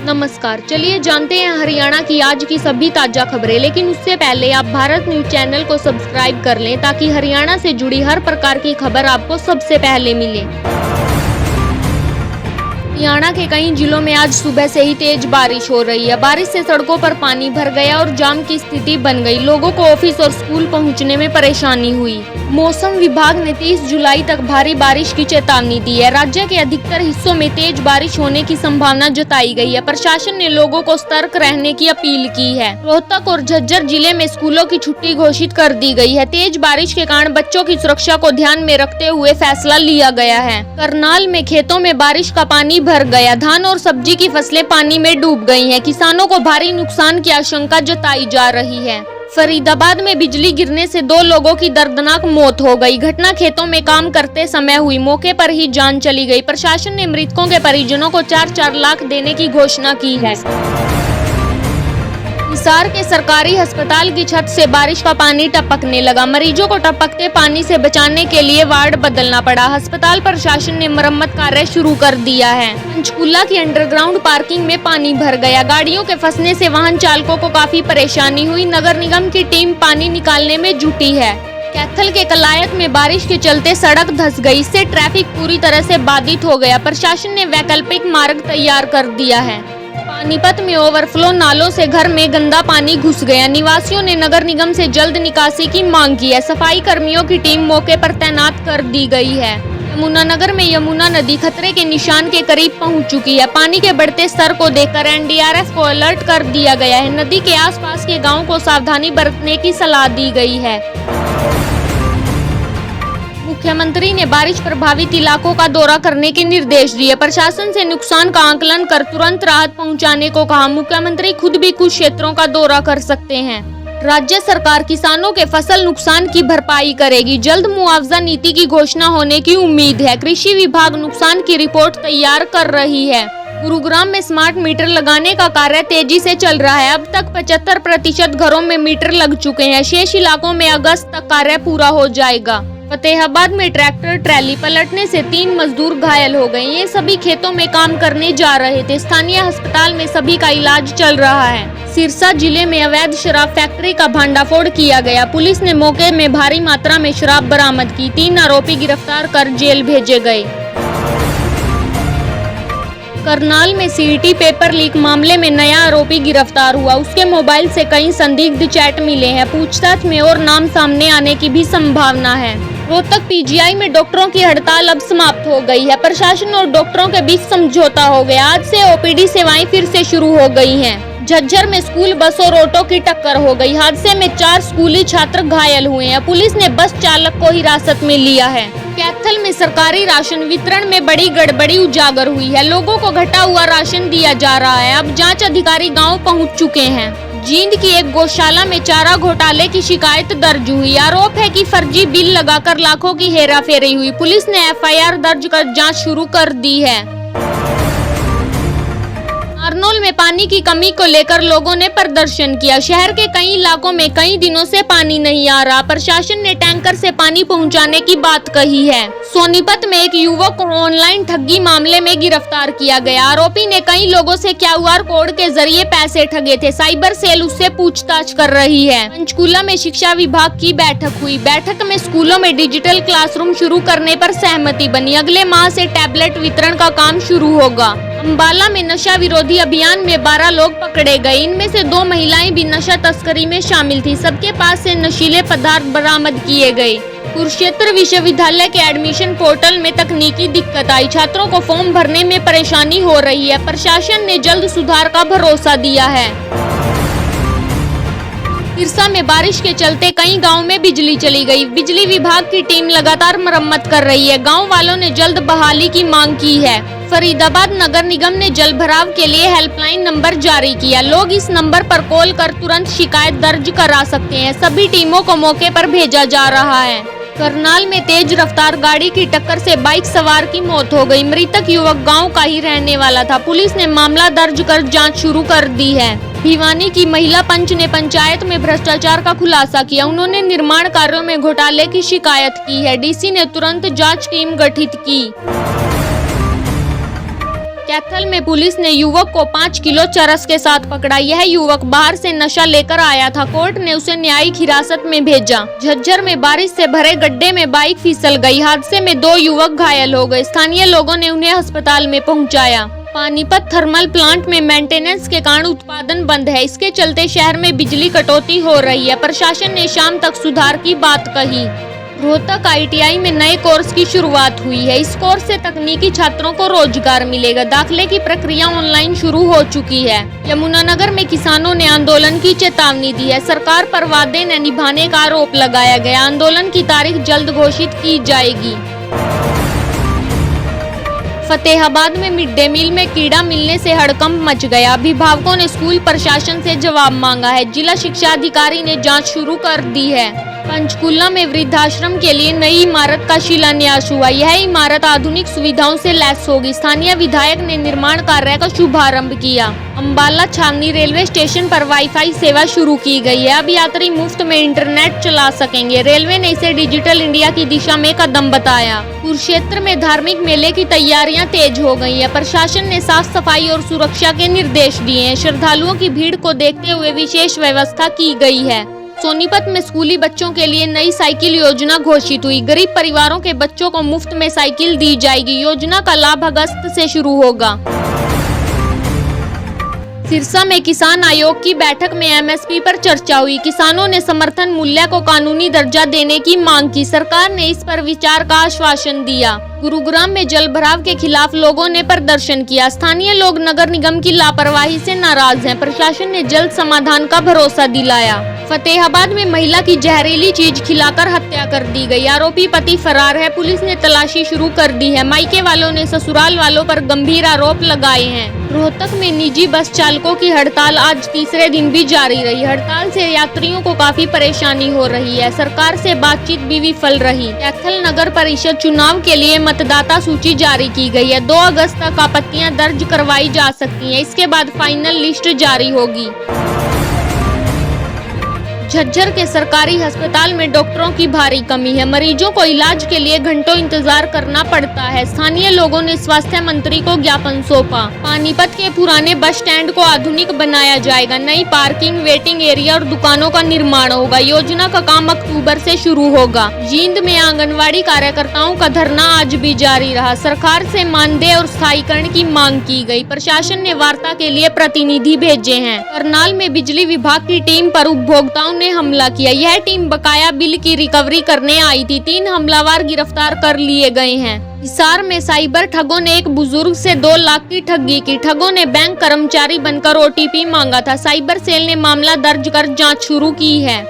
नमस्कार, चलिए जानते हैं हरियाणा की आज की सभी ताजा खबरें। लेकिन उससे पहले आप भारत न्यूज चैनल को सब्सक्राइब कर लें ताकि हरियाणा से जुड़ी हर प्रकार की खबर आपको सबसे पहले मिले। हरियाणा के कई जिलों में आज सुबह से ही तेज बारिश हो रही है। बारिश से सड़कों पर पानी भर गया और जाम की स्थिति बन गई। लोगों को ऑफिस और स्कूल पहुंचने में परेशानी हुई। मौसम विभाग ने 30 जुलाई तक भारी बारिश की चेतावनी दी है। राज्य के अधिकतर हिस्सों में तेज बारिश होने की संभावना जताई गई है। प्रशासन ने लोगों को सतर्क रहने की अपील की है। रोहतक और झज्जर जिले में स्कूलों की छुट्टी घोषित कर दी गई है। तेज बारिश के कारण बच्चों की सुरक्षा को ध्यान में रखते हुए फैसला लिया गया है। करनाल में खेतों में बारिश का पानी भर गया। धान और सब्जी की फसलें पानी में डूब गई हैं। किसानों को भारी नुकसान की आशंका जताई जा रही है। फरीदाबाद में बिजली गिरने से 2 लोगों की दर्दनाक मौत हो गई। घटना खेतों में काम करते समय हुई। मौके पर ही जान चली गई। प्रशासन ने मृतकों के परिजनों को 4-4 लाख देने की घोषणा की है। हिसार के सरकारी अस्पताल की छत से बारिश का पानी टपकने लगा। मरीजों को टपकते पानी से बचाने के लिए वार्ड बदलना पड़ा। अस्पताल प्रशासन ने मरम्मत कार्य शुरू कर दिया है। पंचकूला की अंडरग्राउंड पार्किंग में पानी भर गया। गाड़ियों के फंसने से वाहन चालकों को काफी परेशानी हुई। नगर निगम की टीम पानी निकालने में जुटी है। कैथल के कलायत में बारिश के चलते सड़क धंस गई। इससे ट्रैफिक पूरी तरह से बाधित हो गया। प्रशासन ने वैकल्पिक मार्ग तैयार कर दिया है। पानीपत में ओवरफ्लो नालों से घर में गंदा पानी घुस गया। निवासियों ने नगर निगम से जल्द निकासी की मांग की है। सफाई कर्मियों की टीम मौके पर तैनात कर दी गई है। यमुनानगर में यमुना नदी खतरे के निशान के करीब पहुंच चुकी है। पानी के बढ़ते स्तर को देखकर एनडीआरएफ को अलर्ट कर दिया गया है। नदी के आसपास के गांवों को सावधानी बरतने की सलाह दी गई है। मुख्यमंत्री ने बारिश प्रभावित इलाकों का दौरा करने के निर्देश दिए। प्रशासन से नुकसान का आकलन कर तुरंत राहत पहुंचाने को कहा। मुख्यमंत्री खुद भी कुछ क्षेत्रों का दौरा कर सकते हैं। राज्य सरकार किसानों के फसल नुकसान की भरपाई करेगी। जल्द मुआवजा नीति की घोषणा होने की उम्मीद है। कृषि विभाग नुकसान की रिपोर्ट तैयार कर रही है। गुरुग्राम में स्मार्ट मीटर लगाने का कार्य तेजी से चल रहा है। अब तक 75% घरों में मीटर लग चुके हैं। शेष इलाकों में अगस्त तक कार्य पूरा हो जाएगा। फतेहाबाद में ट्रैक्टर ट्रैली पलटने से 3 मजदूर घायल हो गए। ये सभी खेतों में काम करने जा रहे थे। स्थानीय अस्पताल में सभी का इलाज चल रहा है। सिरसा जिले में अवैध शराब फैक्ट्री का भांडाफोड़ किया गया। पुलिस ने मौके में भारी मात्रा में शराब बरामद की। 3 आरोपी गिरफ्तार कर जेल भेजे गए। करनाल में सीईटी पेपर लीक मामले में नया आरोपी गिरफ्तार हुआ। उसके मोबाइल से कई संदिग्ध चैट मिले हैं। पूछताछ में और नाम सामने आने की भी संभावना है। रोहतक पीजीआई में डॉक्टरों की हड़ताल अब समाप्त हो गई है। प्रशासन और डॉक्टरों के बीच समझौता हो गया। आज से ओपीडी सेवाएं फिर से शुरू हो गई हैं। झज्जर में स्कूल बस और ऑटो की टक्कर हो गई। हादसे में 4 स्कूली छात्र घायल हुए हैं। पुलिस ने बस चालक को हिरासत में लिया है। कैथल में सरकारी राशन वितरण में बड़ी गड़बड़ी उजागर हुई है। लोगों को घटा हुआ राशन दिया जा रहा है। अब जांच अधिकारी गांव पहुंच चुके हैं। जींद की एक गौशाला में चारा घोटाले की शिकायत दर्ज हुई। आरोप है कि फर्जी बिल लगाकर लाखों की हेराफेरी हुई। पुलिस ने एफआईआर दर्ज कर जांच शुरू कर दी है। नारनौल में पानी की कमी को लेकर लोगों ने प्रदर्शन किया। शहर के कई इलाकों में कई दिनों से पानी नहीं आ रहा। प्रशासन ने टैंकर से पानी पहुंचाने की बात कही है। सोनीपत में एक युवक को ऑनलाइन ठगी मामले में गिरफ्तार किया गया। आरोपी ने कई लोगों से क्यूआर कोड के जरिए पैसे ठगे थे। साइबर सेल उससे पूछताछ कर रही है। पंचकूला में शिक्षा विभाग की बैठक हुई। बैठक में स्कूलों में डिजिटल क्लासरूम शुरू करने पर सहमति बनी। अगले माह से टैबलेट वितरण का काम शुरू होगा। अम्बाला में नशा विरोधी अभियान में 12 लोग पकड़े गए। इनमें से 2 महिलाएं भी नशा तस्करी में शामिल थी। सबके पास से नशीले पदार्थ बरामद किए गए। कुरुक्षेत्र विश्वविद्यालय के एडमिशन पोर्टल में तकनीकी दिक्कत आई। छात्रों को फॉर्म भरने में परेशानी हो रही है। प्रशासन ने जल्द सुधार का भरोसा दिया है। सिरसा में बारिश के चलते कई गांवों में बिजली चली गई। बिजली विभाग की टीम लगातार मरम्मत कर रही है। गांव वालों ने जल्द बहाली की मांग की है। फरीदाबाद नगर निगम ने जल भराव के लिए हेल्पलाइन नंबर जारी किया। लोग इस नंबर पर कॉल कर तुरंत शिकायत दर्ज करा सकते हैं। सभी टीमों को मौके पर भेजा जा रहा है। करनाल में तेज रफ्तार गाड़ी की टक्कर से बाइक सवार की मौत हो गई। मृतक युवक गांव का ही रहने वाला था। पुलिस ने मामला दर्ज कर जांच शुरू कर दी है। भिवानी की महिला पंच ने पंचायत में भ्रष्टाचार का खुलासा किया। उन्होंने निर्माण कार्यों में घोटाले की शिकायत की है। डीसी ने तुरंत जांच टीम गठित की। कैथल में पुलिस ने युवक को 5 किलो चरस के साथ पकड़ा। यह युवक बाहर से नशा लेकर आया था। कोर्ट ने उसे न्यायिक हिरासत में भेजा। झज्जर में बारिश से भरे गड्ढे में बाइक फिसल गई। हादसे में 2 युवक घायल हो गए। स्थानीय लोगों ने उन्हें अस्पताल में पहुंचाया। पानीपत थर्मल प्लांट में मेंटेनेंस के कारण उत्पादन बंद है। इसके चलते शहर में बिजली कटौती हो रही है। प्रशासन ने शाम तक सुधार की बात कही। रोहतक ITI में नए कोर्स की शुरुआत हुई है। इस कोर्स से तकनीकी छात्रों को रोजगार मिलेगा। दाखिले की प्रक्रिया ऑनलाइन शुरू हो चुकी है। यमुनानगर में किसानों ने आंदोलन की चेतावनी दी है। सरकार पर वादे न निभाने का आरोप लगाया गया। आंदोलन की तारीख जल्द घोषित की जाएगी। फतेहाबाद में मिड डे मील में कीड़ा मिलने से हड़कंप मच गया। अभिभावकों ने स्कूल प्रशासन से जवाब मांगा है। जिला शिक्षा अधिकारी ने जांच शुरू कर दी है। पंचकूला में वृद्धाश्रम के लिए नई इमारत का शिलान्यास हुआ। यह इमारत आधुनिक सुविधाओं से लैस होगी। स्थानीय विधायक ने निर्माण कार्य का शुभारंभ किया। अंबाला छावनी रेलवे स्टेशन पर वाईफाई सेवा शुरू की गई है। अब यात्री मुफ्त में इंटरनेट चला सकेंगे। रेलवे ने इसे डिजिटल इंडिया की दिशा में कदम बताया। कुरुक्षेत्र में धार्मिक मेले की तैयारियां तेज हो गई है। प्रशासन ने साफ सफाई और सुरक्षा के निर्देश दिए हैं। श्रद्धालुओं की भीड़ को देखते हुए विशेष व्यवस्था की गई है। सोनीपत में स्कूली बच्चों के लिए नई साइकिल योजना घोषित हुई। गरीब परिवारों के बच्चों को मुफ्त में साइकिल दी जाएगी। योजना का लाभ अगस्त से शुरू होगा। सिरसा में किसान आयोग की बैठक में MSP पर चर्चा हुई। किसानों ने समर्थन मूल्य को कानूनी दर्जा देने की मांग की। सरकार ने इस पर विचार का आश्वासन दिया। गुरुग्राम में जलभराव के खिलाफ लोगों ने प्रदर्शन किया। स्थानीय लोग नगर निगम की लापरवाही से नाराज हैं। प्रशासन ने जल्द समाधान का भरोसा दिलाया। फतेहाबाद में महिला की जहरीली चीज खिलाकर हत्या कर दी गई। आरोपी पति फरार है। पुलिस ने तलाशी शुरू कर दी है। मायके वालों ने ससुराल वालों पर गंभीर आरोप लगाए हैं। रोहतक में निजी बस चालकों की हड़ताल आज तीसरे दिन भी जारी रही। हड़ताल से यात्रियों को काफी परेशानी हो रही है। सरकार से बातचीत भी विफल रही। कैथल नगर परिषद चुनाव के लिए मतदाता सूची जारी की गई है। 2 अगस्त तक आपत्तियां दर्ज करवाई जा सकती हैं। इसके बाद फाइनल लिस्ट जारी होगी। झज्जर के सरकारी अस्पताल में डॉक्टरों की भारी कमी है। मरीजों को इलाज के लिए घंटों इंतजार करना पड़ता है। स्थानीय लोगों ने स्वास्थ्य मंत्री को ज्ञापन सौंपा। पानीपत के पुराने बस स्टैंड को आधुनिक बनाया जाएगा। नई पार्किंग, वेटिंग एरिया और दुकानों का निर्माण होगा। योजना का काम अक्टूबर से शुरू होगा। जींद में आंगनवाड़ी कार्यकर्ताओं का धरना आज भी जारी रहा। सरकार से मानदेय और स्थायीकरण की मांग की गई। प्रशासन ने वार्ता के लिए प्रतिनिधि भेजे हैं। करनाल में बिजली विभाग की टीम पर उपभोक्ताओं ने हमला किया। यह टीम बकाया बिल की रिकवरी करने आई थी। 3 हमलावर गिरफ्तार कर लिए गए हैं। हिसार में साइबर ठगों ने एक बुजुर्ग से 2 लाख की ठगी की। ठगों ने बैंक कर्मचारी बनकर OTP मांगा था। साइबर सेल ने मामला दर्ज कर जांच शुरू की है।